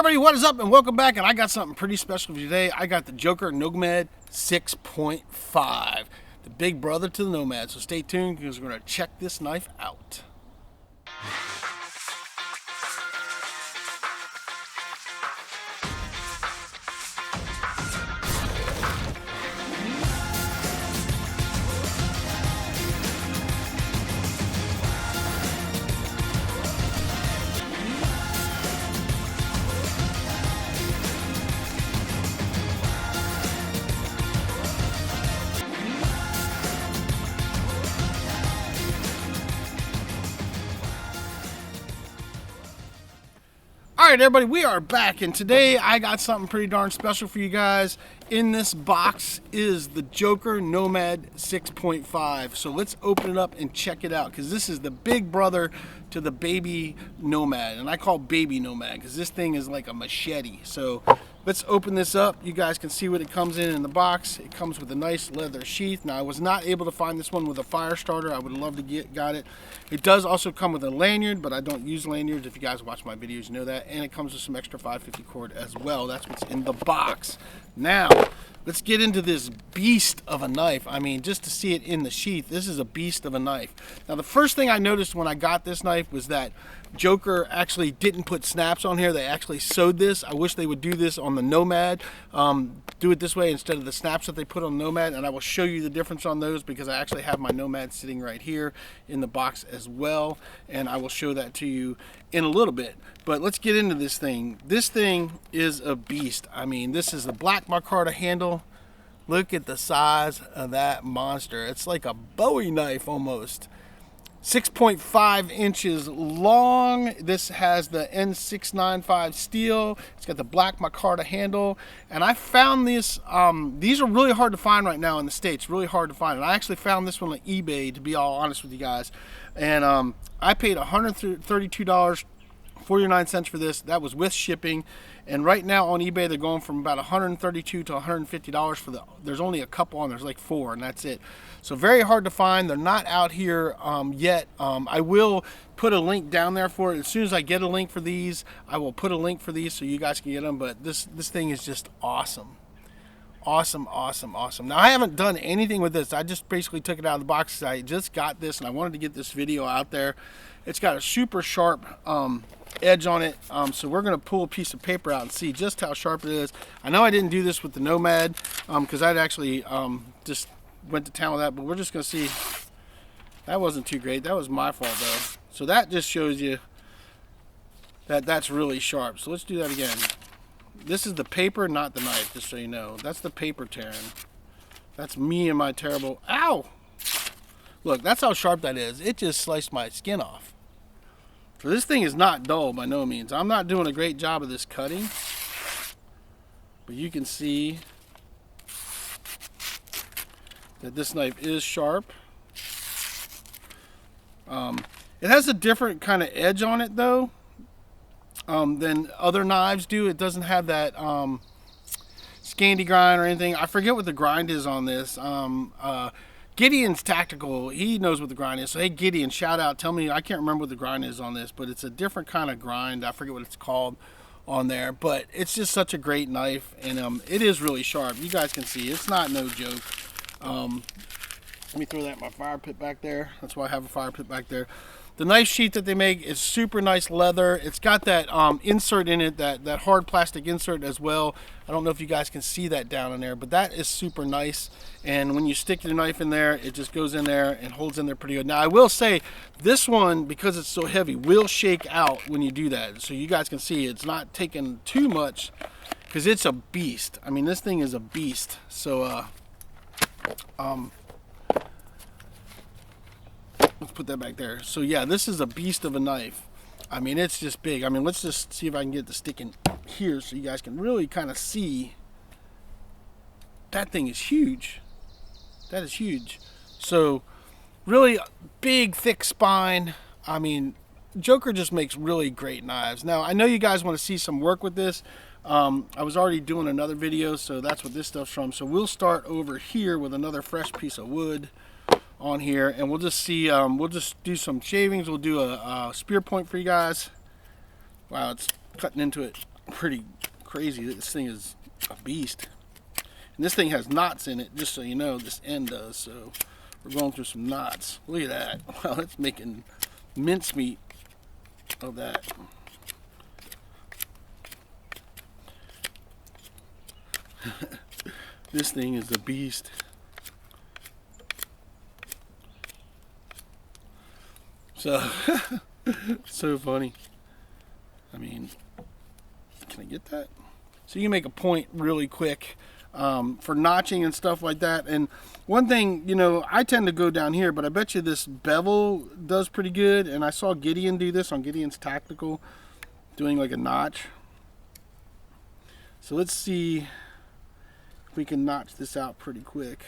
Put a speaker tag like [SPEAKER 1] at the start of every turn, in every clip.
[SPEAKER 1] everybody, what is up and welcome back, and I got something pretty special for you today. I got the Joker Nomad 6.5, the big brother to the Nomad, so stay tuned because we're going to check this knife out. Alright everybody, we are back, and today I got something pretty darn special for you guys. In this box is the Joker Nomad 6.5. So let's open it up and check it out, because this is the big brother to the baby Nomad. And I call baby Nomad because this thing is like a machete. So let's open this up. You guys can see what it comes in the box. It comes with a nice leather sheath. Now I was not able to find this one with a fire starter. I would love to got it. It does also come with a lanyard, but I don't use lanyards. If you guys watch my videos, you know that. And it comes with some extra 550 cord as well. That's what's in the box. Now, let's get into this beast of a knife. I mean, just to see it in the sheath, this is a beast of a knife. Now, the first thing I noticed when I got this knife was that Joker actually didn't put snaps on here. They actually sewed this. I wish they would do this on the Nomad. Do it this way instead of the snaps that they put on Nomad, and I will show you the difference on those because I actually have my Nomad sitting right here in the box as well, and I will show that to you in a little bit. But let's get into this thing. This thing is a beast. I mean, this is the black micarta handle. Look at the size of that monster. It's like a Bowie knife almost. 6.5 inches long. This has the N695 steel. It's got the black micarta handle, and I found this. These are really hard to find right now in the States. Really hard to find. And I actually found this one on eBay, to be all honest with you guys. And I paid $132.49 for this. That was with shipping. And right now on eBay they're going from about $132 to $150 for the. There's only a couple on. There's like 4, and that's it. So very hard to find. They're not out here yet. I will put a link down there for it. As soon as I get a link for these, I will put a link for these so you guys can get them. But this thing is just awesome. Awesome, awesome, awesome. Now I haven't done anything with this. I just basically took it out of the box. I just got this and I wanted to get this video out there. It's got a super sharp edge on it, so we're going to pull a piece of paper out and see just how sharp it is. I know I didn't do this with the Nomad because I'd actually just went to town with that, but we're just going to see. That wasn't too great. That was my fault though. So that just shows you that that's really sharp. So let's do that again. This is the paper, not the knife, just so you know. That's the paper tearing. That's me and my terrible, ow! Look, that's how sharp that is. It just sliced my skin off. So this thing is not dull by no means. I'm not doing a great job of this cutting, but you can see that this knife is sharp. It has a different kind of edge on it though than other knives do. It doesn't have that Scandi grind or anything. I forget what the grind is on this. Gideon's Tactical, he knows what the grind is. So hey Gideon, shout out, tell me, I can't remember what the grind is on this, but it's a different kind of grind. I forget what it's called on there, but it's just such a great knife, and it is really sharp. You guys can see it's not no joke. Let me throw that in my fire pit back there. That's why I have a fire pit back there. The knife sheath that they make is super nice leather. It's got that insert in it, that hard plastic insert as well. I don't know if you guys can see that down in there, but that is super nice. And when you stick your knife in there, it just goes in there and holds in there pretty good. Now I will say, this one, because it's so heavy, will shake out when you do that. So you guys can see it's not taking too much, because it's a beast. I mean, this thing is a beast. So let's put that back there. So yeah, this is a beast of a knife. I mean, it's just big. I mean, let's just see if I can get the stick in here so you guys can really kind of see. That thing is huge. That is huge. So really big, thick spine. I mean, Joker just makes really great knives. Now, I know you guys want to see some work with this. I was already doing another video, so that's what this stuff's from. So we'll start over here with another fresh piece of wood on here, and we'll just see, we'll just do some shavings. We'll do a spear point for you guys. Wow, it's cutting into it pretty crazy. This thing is a beast. And this thing has knots in it, just so you know, this end does. So we're going through some knots. Look at that. Wow, it's making mincemeat of that. This thing is a beast. So, so funny. I mean, can I get that? So you can make a point really quick for notching and stuff like that. And one thing, you know, I tend to go down here, but I bet you this bevel does pretty good. And I saw Gideon do this on Gideon's Tactical, doing like a notch. So let's see if we can notch this out pretty quick.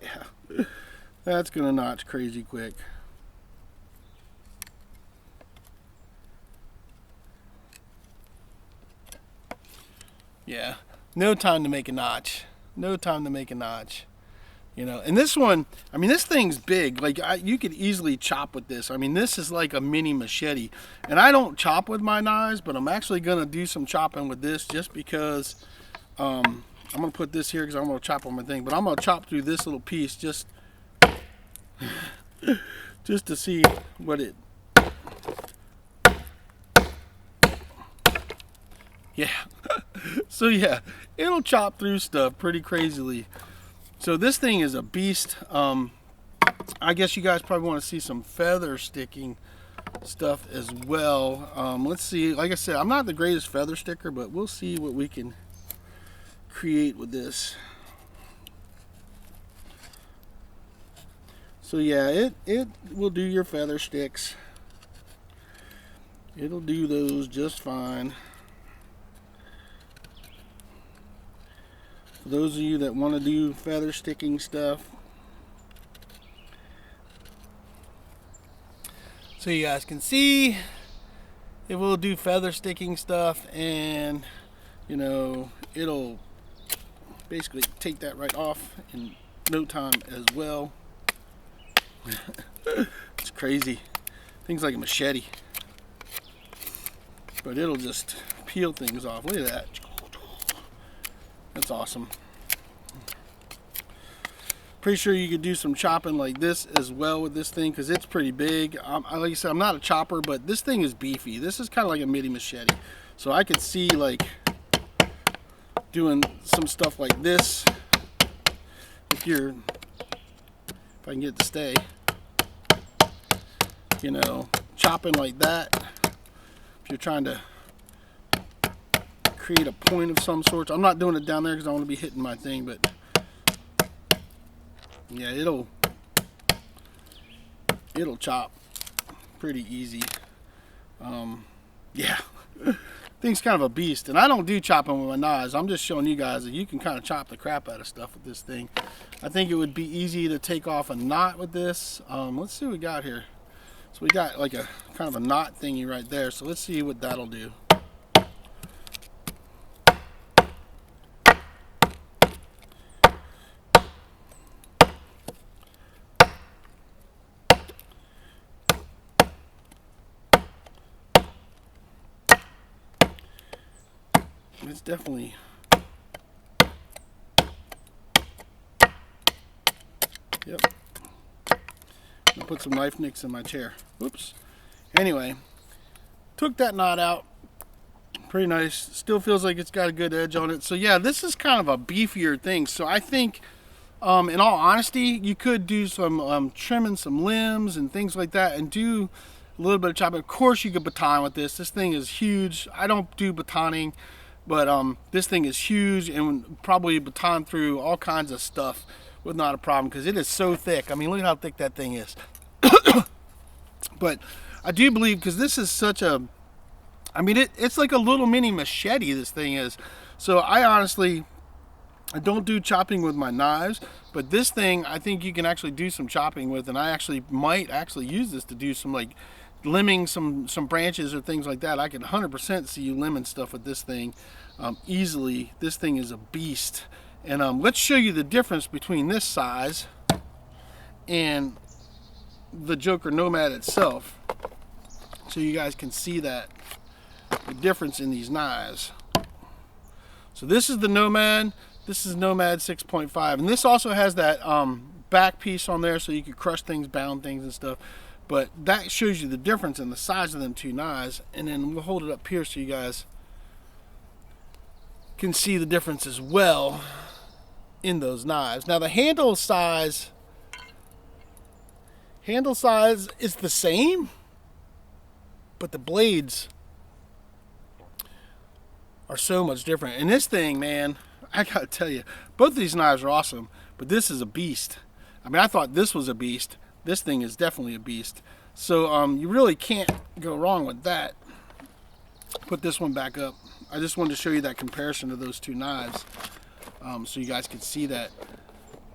[SPEAKER 1] Yeah, that's gonna notch crazy quick. Yeah, no time to make a notch. No time to make a notch. You know, and this one, I mean, this thing's big. Like, you could easily chop with this. I mean, this is like a mini machete. And I don't chop with my knives, but I'm actually going to do some chopping with this just because I'm going to put this here because I'm going to chop on my thing. But I'm going to chop through this little piece just to see what it... Yeah. So, yeah, it'll chop through stuff pretty crazily. So this thing is a beast. I guess you guys probably want to see some feather sticking stuff as well. Let's see. Like I said, I'm not the greatest feather sticker, but we'll see what we can create with this. So yeah, it will do your feather sticks. It'll do those just fine. For those of you that want to do feather sticking stuff. So you guys can see it will do feather sticking stuff, and you know, it'll basically take that right off in no time as well. It's crazy. Things like a machete. But it'll just peel things off. Look at that. That's awesome. Pretty sure you could do some chopping like this as well with this thing because it's pretty big. Like I said, I'm not a chopper, but this thing is beefy. This is kind of like a mini machete. So I could see like doing some stuff like this. If I can get it to stay, you know, chopping like that. If you're trying to create a point of some sort. I'm not doing it down there because I want to be hitting my thing, but yeah, it'll chop pretty easy. Yeah, thing's kind of a beast, and I don't do chopping with my knives. I'm just showing you guys that you can kind of chop the crap out of stuff with this thing. I think it would be easy to take off a knot with this. Let's see what we got here. So we got like a kind of a knot thingy right there. So let's see what that'll do. It's definitely yep. I'll put some knife nicks in my chair. Oops. Anyway, took that knot out. Pretty nice. Still feels like it's got a good edge on it. So yeah, this is kind of a beefier thing. So I think, in all honesty, you could do some trimming some limbs and things like that, and do a little bit of chopping. Of course, you could baton with this. This thing is huge. I don't do batoning. But this thing is huge and probably baton through all kinds of stuff with not a problem because it is so thick. I mean, look at how thick that thing is. But I do believe, because this is such a, I mean, it's like a little mini machete, this thing is. So I don't do chopping with my knives, but this thing I think you can actually do some chopping with, and I actually might use this to do some like limbing some branches or things like that. I can 100% see you limbing stuff with this thing easily. This thing is a beast. And let's show you the difference between this size and the Joker Nomad itself. so you guys can see that the difference in these knives. So this is the Nomad. This is Nomad 6.5, and this also has that back piece on there so you can crush things, bound things and stuff. But that shows you the difference in the size of them two knives. And then we'll hold it up here so you guys can see the difference as well in those knives. Now the handle size is the same, but the blades are so much different. And this thing, man, I gotta tell you, both of these knives are awesome, but this is a beast. I mean, I thought this was a beast. This thing is definitely a beast. So you really can't go wrong with that. Put this one back up. I just wanted to show you that comparison of those two knives, so you guys can see that.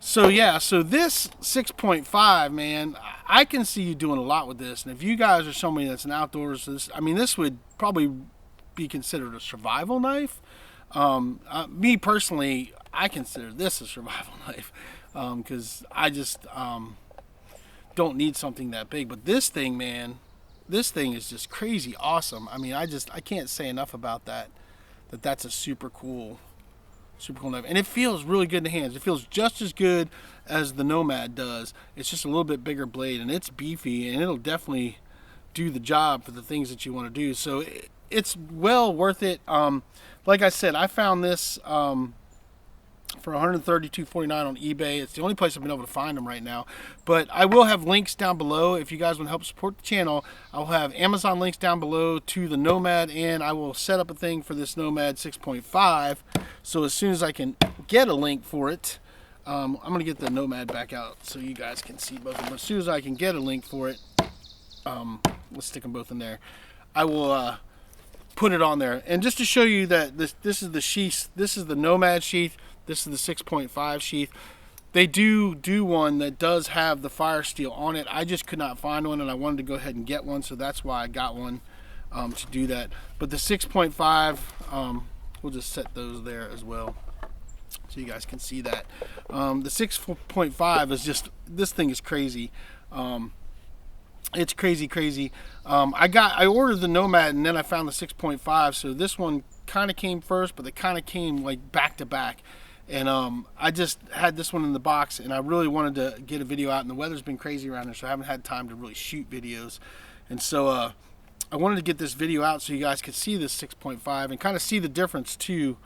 [SPEAKER 1] So yeah, so this 6.5, man, I can see you doing a lot with this. And if you guys are somebody that's an outdoors, I mean, this would probably be considered a survival knife. Me personally, I consider this a survival knife because I just don't need something that big. But this thing, man, this thing is just crazy awesome. I mean, I can't say enough about that. That's a super cool knife, and it feels really good in the hands. It feels just as good as the Nomad does. It's just a little bit bigger blade, and it's beefy, and it'll definitely do the job for the things that you want to do. So it's well worth it. Like I said, I found this for $132.49 on eBay. It's the only place I've been able to find them right now. But I will have links down below if you guys want to help support the channel. I'll have Amazon links down below to the Nomad, and I will set up a thing for this Nomad 6.5. So as soon as I can get a link for it, I'm going to get the Nomad back out so you guys can see both of them. As soon as I can get a link for it, let's stick them both in there. I will put it on there. And just to show you that this is the sheath, this is the Nomad sheath, this is the 6.5 sheath. They do one that does have the fire steel on it. I just could not find one, and I wanted to go ahead and get one, so that's why I got one to do that. But the 6.5, we'll just set those there as well so you guys can see that. The 6.5 is just, this thing is crazy. It's crazy. I ordered the Nomad, and then I found the 6.5, so this one kind of came first, but they kind of came like back to back. And I just had this one in the box, and I really wanted to get a video out, and the weather's been crazy around here, so I haven't had time to really shoot videos. And so I wanted to get this video out so you guys could see this 6.5 and kind of see the difference too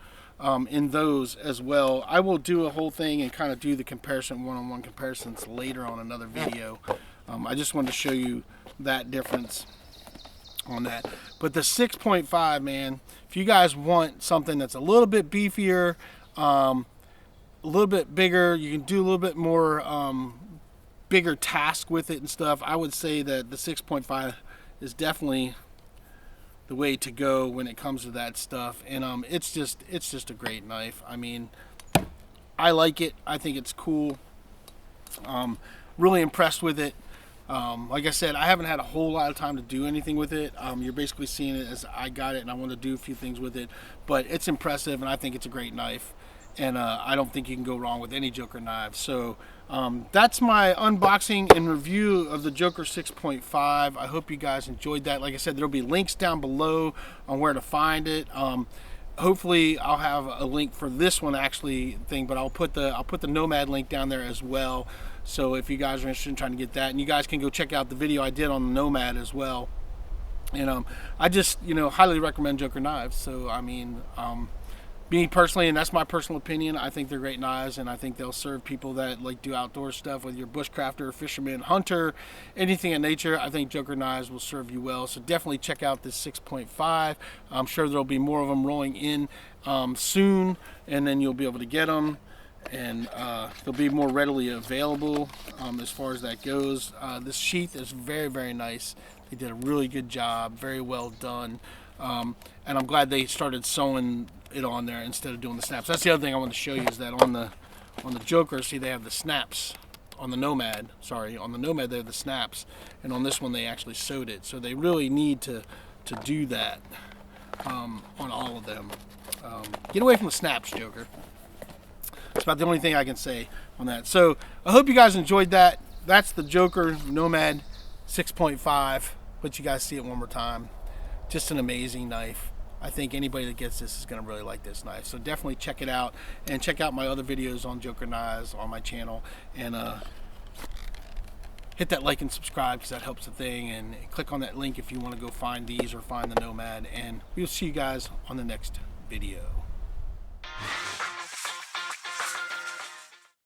[SPEAKER 1] in those as well. I will do a whole thing and kind of do the comparison, one-on-one comparisons later on another video. I just wanted to show you that difference on that. But the 6.5, man, if you guys want something that's a little bit beefier, a little bit bigger, you can do a little bit more bigger task with it and stuff, I would say that the 6.5 is definitely the way to go when it comes to that stuff. And it's just a great knife. I mean, I like it. I think it's cool. Really impressed with it. Like I said, I haven't had a whole lot of time to do anything with it. You're basically seeing it as I got it, and I want to do a few things with it. But it's impressive, and I think it's a great knife. And I don't think you can go wrong with any Joker knife. So that's my unboxing and review of the Joker 6.5. I hope you guys enjoyed that. Like I said, there'll be links down below on where to find it. Hopefully I'll have a link for this one but I'll put the Nomad link down there as well. So if you guys are interested in trying to get that, and you guys can go check out the video I did on the Nomad as well. And I just highly recommend Joker knives. So I mean, me personally, and that's my personal opinion, I think they're great knives, and I think they'll serve people that like do outdoor stuff, whether you're bushcrafter, fisherman, hunter, anything in nature. I think Joker knives will serve you well. So definitely check out this 6.5. I'm sure there'll be more of them rolling in soon, and then you'll be able to get them, and they'll be more readily available as far as that goes. This sheath is very, very nice. They did a really good job, very well done, and I'm glad they started sewing it on there instead of doing the snaps. That's the other thing I want to show you, is that on the Joker, see, they have the snaps. On the Nomad, on the Nomad they have the snaps, and on this one they actually sewed it. So they really need to do that on all of them. Get away from the snaps, Joker. That's about the only thing I can say on that. So I hope you guys enjoyed that. That's the Joker Nomad 6.5. let you guys see it one more time. Just an amazing knife. I think anybody that gets this is going to really like this knife. So definitely check it out, and check out my other videos on Joker Knives on my channel, and hit that like and subscribe because that helps the thing, and click on that link if you want to go find these or find the Nomad, and we'll see you guys on the next video.